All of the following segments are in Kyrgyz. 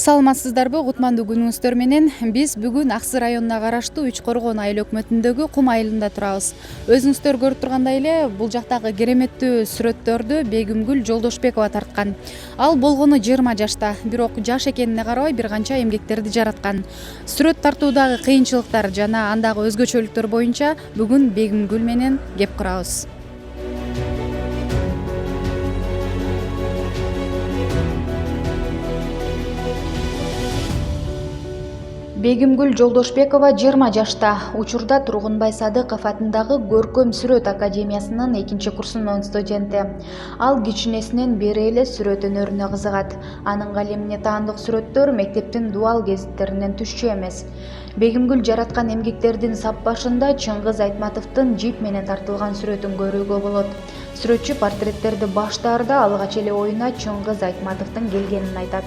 Саламатсыздарбы, кутмандуу күнүңүздөр менен. Биз бүгүн Аксы районуна караштуу Үч Коргон айыл өкмөтүндөгү Кум айылында турабыз. Өзүңүздөр көрүп тургандай эле, бул жактагы кереметтүү сүрөттөрдү Бегимгүл Жолдошбекова тарткан. Ал болгону 20 жашта, бирок жаш экенине карабай бир канча эмгектерди жараткан. Сүрөт тартуудагы кыйынчылыктар жана андагы өзгөчөлүктөр боюнча бүгүн Бегимгүл менен кеп курабыз. Бегимгүл Жолдошбекова 20 жашта, учурда Тургунбай Садыков атындагы Көркөм сүрөт академиясынын 2-курсунун студенти. Ал кичинесинен бери эле сүрөт өнөрүнө кызыгат. Анын калемине таандык сүрөттөр мектептин дубал гезиттеринен түшчү эмес. Бегимгүл жараткан эмгектердин сап башында Чыңгыз Айтматовдун жип менен тартылган сүрөтүн көрүүгө болот. Сүрөтчү портреттерди баштаарда алгач эле оюна Чыңгыз Айтматовдун келгенин айтат.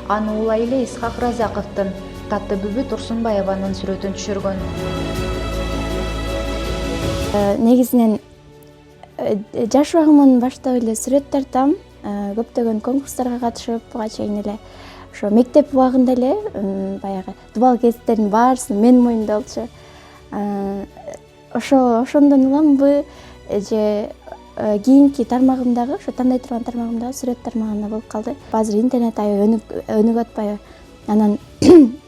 Аны улай эле Исхак Разаковдун, Татты Бүбү Турсунбаеванын сүрөтүн түшүргөн. Негизинен жаш убагымдан баштап эле сүрөт тартам. Көптөгөн конкурстарга катышып, буга чейин эле ошо мектеп убагында эле баягы дубал гезиттердин баарысын мен моюнда алчу. Ошондон уламбы же кийинки тармагымдагы, ошо тандай турган тармагымдагы сүрөт тармагына болуп калды. Азыр интернет аябай өнүгүп атпайбы? Анан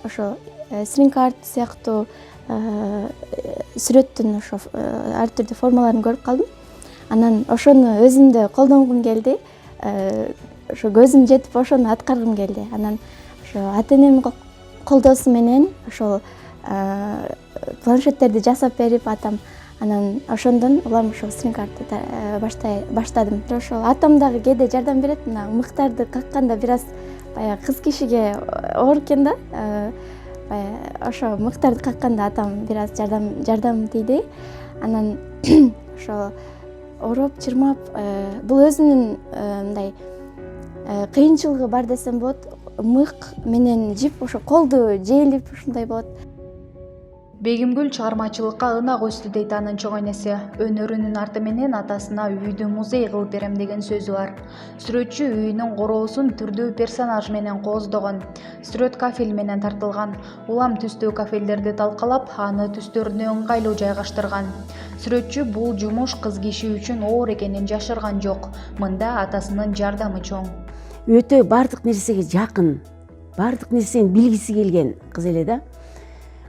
ошо стринг-арт сыяктуу сүрөттүн ошо ар түрдүү формаларын көрүп калдым. Анан ошону өзүмдө колдонгум келди. Ошо көзүм жетип ошону аткаргым келди. Анан ошо ата-энемдин колдоосу менен ошол планшеттерди жасап берип атам. Анан ошондон улам ошо стринг-артты баштадым. Ошол атам дагы кээде жардам берет. Мына мыктарды какканда бир аз баягы кыз кишиге оор экен да. Ошо мыктарды какканда атам бир аз жардам тийди. Анан ошо ороп, чырмап, бул өзүнүн мындай кыйынчылыгы бар десем болот. Мык менен жип ошо колду жээлип ушундай болот. Бегимгүл чыгармачылыкка ынак өстү дейт анын чоң энеси. Өнөрүнүн арты менен атасына үйдү музей кылып берем деген сөзү бар. Сүрөтчү үйүнүн короосун түрдүү персонаж менен кооздогон. Сүрөт кафель менен тартылган. Улам түстүү кафелдерди талкалап, аны түстөрүнө ыңгайлуу жайгаштырган. Сүрөтчү бул жумуш кыз киши үчүн оор экенин жашырган жок. Мында атасынын жардамы чоң. Өтө бардык нерсеге жакын, бардык нерсени билгиси келген кыз эле да.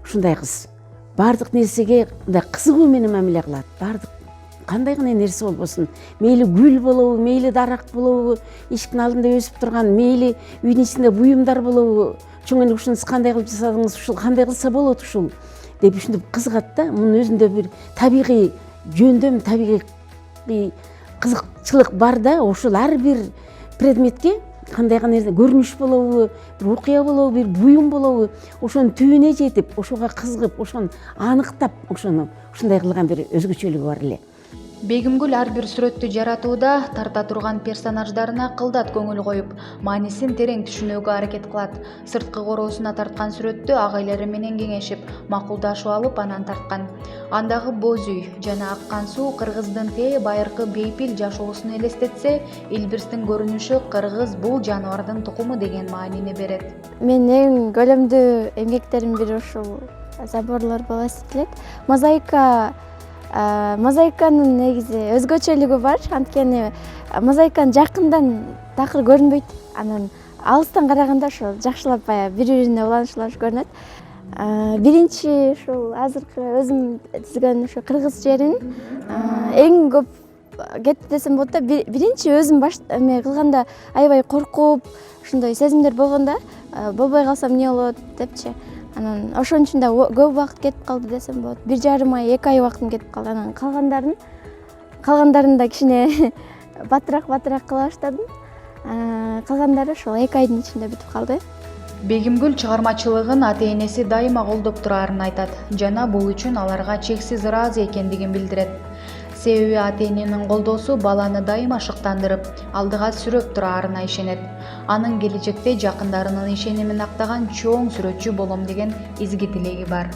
Ушундай кыз. Бардык нерсеге мындай кызыгуу менен мамиле кылат. Бардык кандай гана нерсе болбосун, мейли гүл болобу, мейли дарак болобу, эшиктин алдында өсүп турган, мейли үйдүн ичинде буюмдар болобу, чоң эне ушуну кандай кылып жасадыңыз, ушул кандай кылса болот ушул деп ушинтип кызыгат да. Мунун өзүндө бир табигый жөндөм, табигый кызыкчылык бар да. Ошол ар бир предметке кандай гана көрүнүш болобу, бир окуя болобу, бир буюм болобу, ошонун түбүнө жетип, ошого кызыгып, ошону аныктап, ошону ушундай кылган бир өзгөчөлүгү бар эле. Бегимгүл ар бир сүрөттү жаратууда тарта турган персонаждарына кылдат көңүл коюп, маанисин терең түшүнүүгө аракет кылат. Сырткы короосуна тарткан сүрөттү агайлары менен кеңешип, макулдашып алып анан тарткан. Андагы боз үй жана аккан суу кыргыздын байыркы бейпил жашоосун элестетсе, Илбирстин көрүнүшү кыргыз бул жаныбардын тукуму деген маанини берет. Мен эң көлөмдүү эмгектерим бири ушул заборлор болуп эсептелет. Мозаиканын негизи өзгөчөлүгү бар. Анткени мозаиканын жакындан такыр көрүнбөйт. Анан алыстан караганда ошо жакшылап бири-бирине уланыш көрүнөт. Биринчи ушул азыркы өзүм түзгөн ошо кыргыз жерин эң көп кетти десем болот да. Биринчи өзүм эме кылганда аябай коркуп, ушундай сезимдер болгондо, болбой калсам эмне болот депчи. Анан ошон үчүн да көп убакыт кетип калды десем болот. 1,5 ай, 2 ай убактым кетип калды. Анан калгандарын да кичине батыраак кыла баштадым. Калгандары ошол 2 айдын ичинде бүтүп калды. Бегимгүл чыгармачылыгын ата-энеси дайыма колдоп турарын айтат жана бул үчүн аларга чексиз ыраазы экендигин билдирет. Себеби ата-эненин колдоосу баланы дайыма шыктандырып, алдыга сүрөп тураарына ишенет. Анын келечекте жакындарынын ишенимин актаган чоң сүрөтчү болом деген изги тилеги бар.